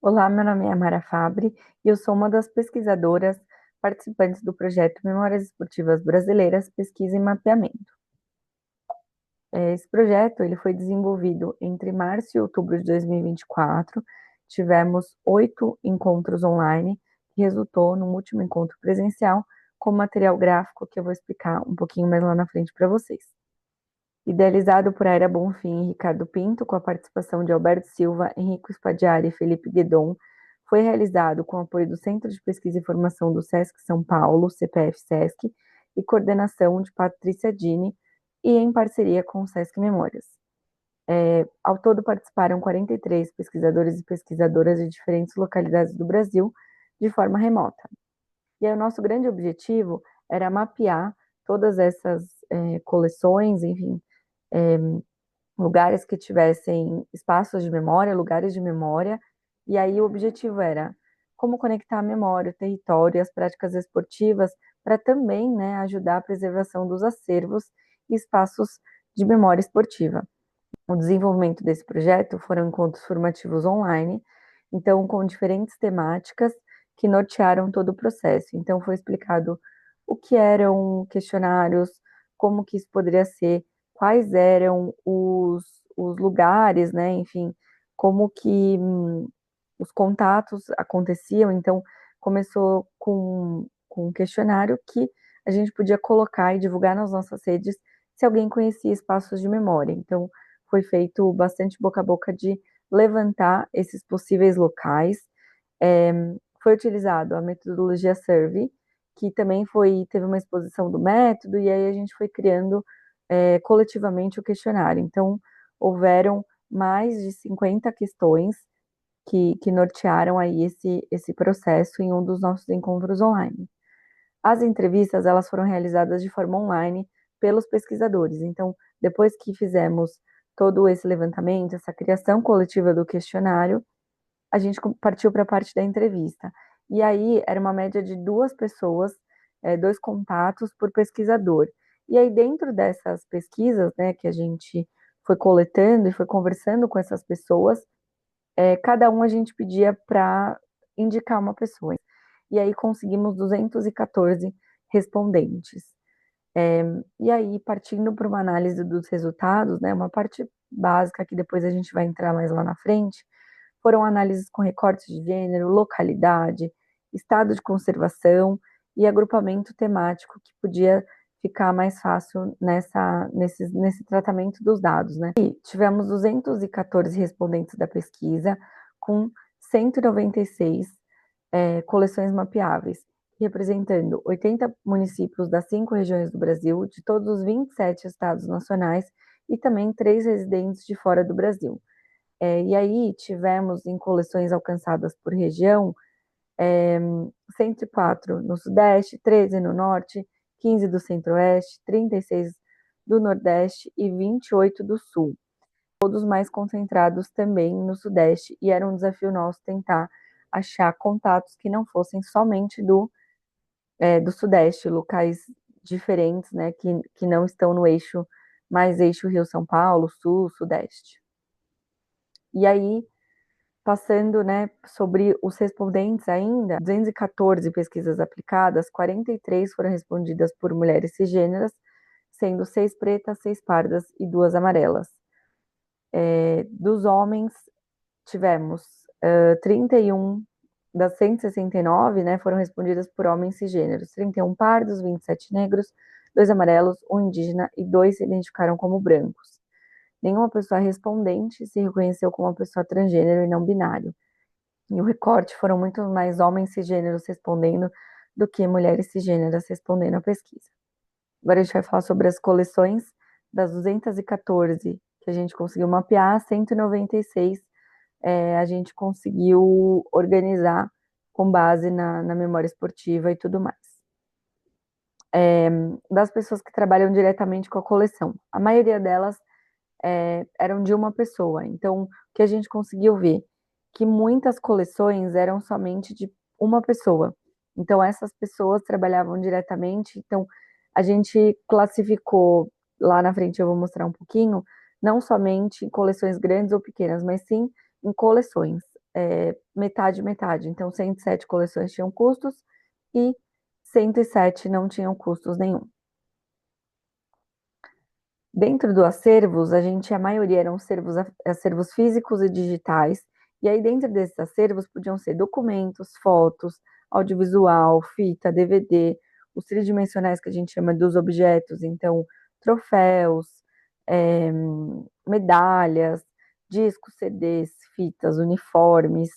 Olá, meu nome é Amara Fabre e eu sou uma das pesquisadoras participantes do projeto Memórias Esportivas Brasileiras, Pesquisa e Mapeamento. Esse projeto ele foi desenvolvido entre março e outubro de 2024. Tivemos 8 encontros online, que resultou no último encontro presencial com material gráfico que eu vou explicar um pouquinho mais lá na frente para vocês. Idealizado por Aira Bonfim e Ricardo Pinto, com a participação de Alberto Silva, Henrico Spadiari e Felipe Guedon, foi realizado com apoio do Centro de Pesquisa e Formação do SESC São Paulo, CPF-SESC, e coordenação de Patrícia Dini, e em parceria com o SESC Memórias. Ao todo participaram 43 pesquisadores e pesquisadoras de diferentes localidades do Brasil, de forma remota. E aí, o nosso grande objetivo era mapear todas essas coleções, enfim, lugares que tivessem espaços de memória, lugares de memória, e aí o objetivo era como conectar a memória, o território e as práticas esportivas para também, né, ajudar a preservação dos acervos e espaços de memória esportiva. O desenvolvimento desse projeto foram encontros formativos online, então com diferentes temáticas que nortearam todo o processo. Então foi explicado o que eram questionários, como que isso poderia ser, quais eram os lugares, né, enfim, como que os contatos aconteciam. Então começou com um questionário que a gente podia colocar e divulgar nas nossas redes se alguém conhecia espaços de memória. Então foi feito bastante boca a boca de levantar esses possíveis locais. Foi utilizado a metodologia Survey, que também teve uma exposição do método, e aí a gente foi criando coletivamente o questionário. Então, houveram mais de 50 questões que nortearam aí esse processo em um dos nossos encontros online. As entrevistas, elas foram realizadas de forma online pelos pesquisadores. Então, depois que fizemos todo esse levantamento, essa criação coletiva do questionário, a gente partiu para a parte da entrevista. E aí era uma média de 2 pessoas, 2 contatos por pesquisador. E aí dentro dessas pesquisas, né, que a gente foi coletando e foi conversando com essas pessoas, cada um a gente pedia para indicar uma pessoa. E aí conseguimos 214 respondentes. E aí, partindo para uma análise dos resultados, né, uma parte básica que depois a gente vai entrar mais lá na frente, foram análises com recortes de gênero, localidade, estado de conservação e agrupamento temático, que podia ficar mais fácil nesse tratamento dos dados, né? E tivemos 214 respondentes da pesquisa, com 196 coleções mapeáveis, representando 80 municípios das 5 regiões do Brasil, de todos os 27 estados nacionais, e também 3 residentes de fora do Brasil. E aí tivemos em coleções alcançadas por região, 104 no Sudeste, 13 no Norte, 15 do Centro-Oeste, 36 do Nordeste e 28 do Sul. Todos mais concentrados também no Sudeste, e era um desafio nosso tentar achar contatos que não fossem somente do Sudeste, locais diferentes, né, que não estão no eixo Rio-São Paulo, Sul, Sudeste. E aí, passando, né, sobre os respondentes ainda, 214 pesquisas aplicadas, 43 foram respondidas por mulheres cisgêneras, sendo 6 pretas, 6 pardas e 2 amarelas. Dos homens, tivemos 31 das 169, né, foram respondidas por homens cisgêneros, 31 pardos, 27 negros, 2 amarelos, 1 indígena e 2 se identificaram como brancos. Nenhuma pessoa respondente se reconheceu como uma pessoa transgênero e não binário. E o recorte foram muito mais homens cisgêneros respondendo do que mulheres cisgêneras respondendo à pesquisa. Agora a gente vai falar sobre as coleções. Das 214 que a gente conseguiu mapear, 196 a gente conseguiu organizar com base na memória esportiva e tudo mais. Das pessoas que trabalham diretamente com a coleção, a maioria delas eram de uma pessoa. Então, o que a gente conseguiu ver? Que muitas coleções eram somente de uma pessoa. Então, essas pessoas trabalhavam diretamente. Então, a gente classificou, lá na frente eu vou mostrar um pouquinho, não somente em coleções grandes ou pequenas, mas sim em coleções. metade, metade. Então, 107 coleções tinham custos e 107 não tinham custos nenhum. Dentro do acervos, a maioria eram acervos físicos e digitais, e aí dentro desses acervos podiam ser documentos, fotos, audiovisual, fita, DVD, os tridimensionais que a gente chama dos objetos, então troféus, é, medalhas, discos, CDs, fitas, uniformes.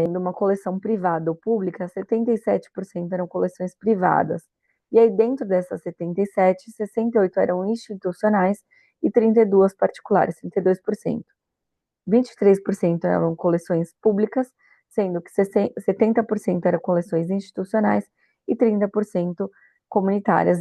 Numa coleção privada ou pública, 77% eram coleções privadas. E aí, dentro dessas 77, 68 eram institucionais e 32 particulares, 32%. 23% eram coleções públicas, sendo que 70% eram coleções institucionais e 30% comunitárias.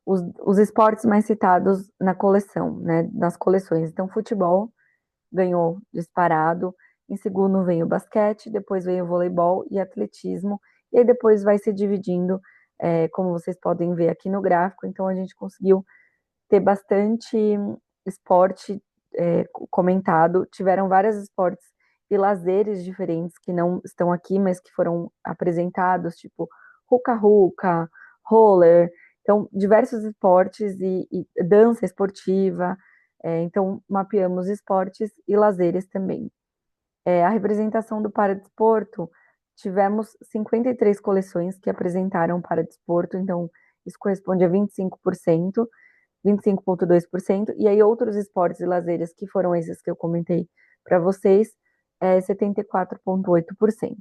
Os esportes mais citados na coleção, né, nas coleções. Então, futebol ganhou disparado, em segundo vem o basquete, depois vem o voleibol e atletismo, e aí depois vai se dividindo, como vocês podem ver aqui no gráfico. Então a gente conseguiu ter bastante esporte comentado, tiveram vários esportes e lazeres diferentes que não estão aqui, mas que foram apresentados, tipo ruca-ruca, roller, então diversos esportes e dança esportiva. Então mapeamos esportes e lazeres também. A representação do paradesporto, tivemos 53 coleções que apresentaram paradesporto, então isso corresponde a 25%, 25,2%, e aí outros esportes e lazeres, que foram esses que eu comentei para vocês, 74,8%.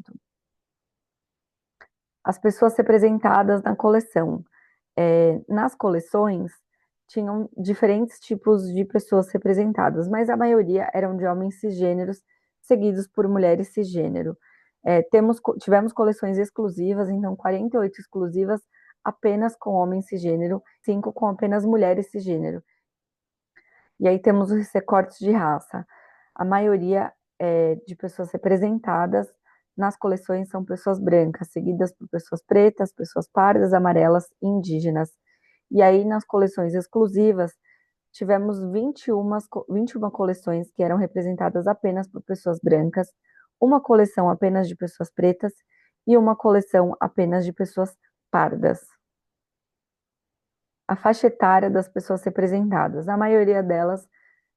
As pessoas representadas na coleção. Nas coleções, tinham diferentes tipos de pessoas representadas, mas a maioria eram de homens cisgêneros, seguidos por mulheres cisgênero. Tivemos coleções exclusivas, então 48 exclusivas apenas com homens cisgênero, 5 com apenas mulheres cisgênero. E aí temos os recortes de raça. A maioria de pessoas representadas nas coleções são pessoas brancas, seguidas por pessoas pretas, pessoas pardas, amarelas e indígenas. E aí, nas coleções exclusivas, tivemos 21 coleções que eram representadas apenas por pessoas brancas, uma coleção apenas de pessoas pretas e uma coleção apenas de pessoas pardas. A faixa etária das pessoas representadas. A maioria delas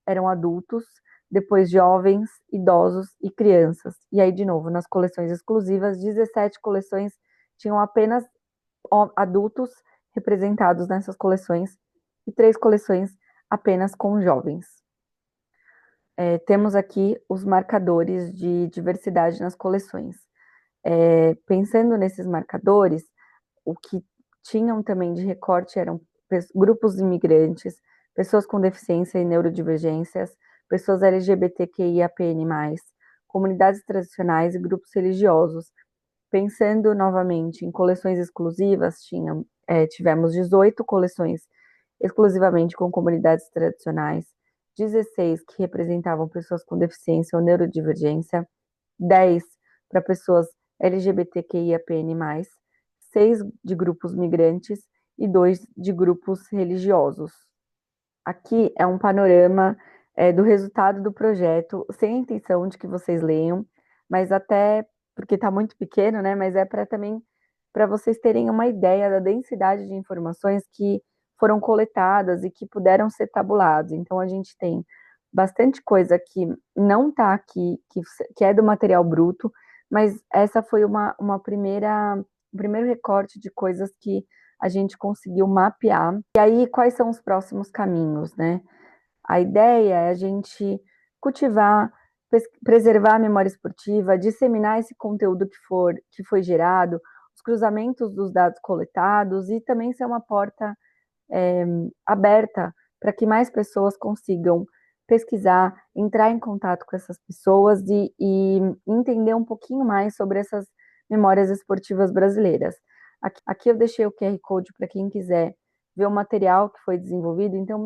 eram adultos, depois jovens, idosos e crianças. E aí, de novo, nas coleções exclusivas, 17 coleções tinham apenas adultos representados nessas coleções e 3 coleções apenas com jovens. Temos aqui os marcadores de diversidade nas coleções. Pensando nesses marcadores, o que tinham também de recorte eram grupos imigrantes, pessoas com deficiência e neurodivergências, pessoas LGBTQIAPN+, comunidades tradicionais e grupos religiosos. Pensando novamente em coleções exclusivas, tivemos 18 coleções exclusivamente com comunidades tradicionais, 16 que representavam pessoas com deficiência ou neurodivergência, 10 para pessoas LGBTQIAPN+, 6 de grupos migrantes e 2 de grupos religiosos. Aqui é um panorama do resultado do projeto, sem a intenção de que vocês leiam, mas até porque está muito pequeno, né? Mas é para vocês terem uma ideia da densidade de informações que foram coletadas e que puderam ser tabulados. Então a gente tem bastante coisa que não está aqui, que é do material bruto, mas essa foi um primeiro recorte de coisas que a gente conseguiu mapear. E aí, quais são os próximos caminhos, né? A ideia é a gente cultivar, preservar a memória esportiva, disseminar esse conteúdo que foi gerado, os cruzamentos dos dados coletados e também ser uma porta aberta para que mais pessoas consigam pesquisar, entrar em contato com essas pessoas e entender um pouquinho mais sobre essas memórias esportivas brasileiras. Aqui eu deixei o QR Code para quem quiser ver o material que foi desenvolvido, então,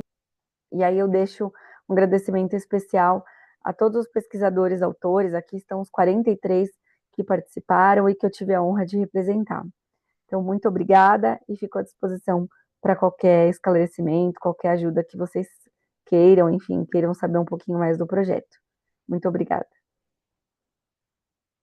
e aí eu deixo um agradecimento especial a todos os pesquisadores, autores, aqui estão os 43 que participaram e que eu tive a honra de representar. Então, muito obrigada e fico à disposição para qualquer esclarecimento, qualquer ajuda que vocês queiram, enfim, queiram saber um pouquinho mais do projeto. Muito obrigada.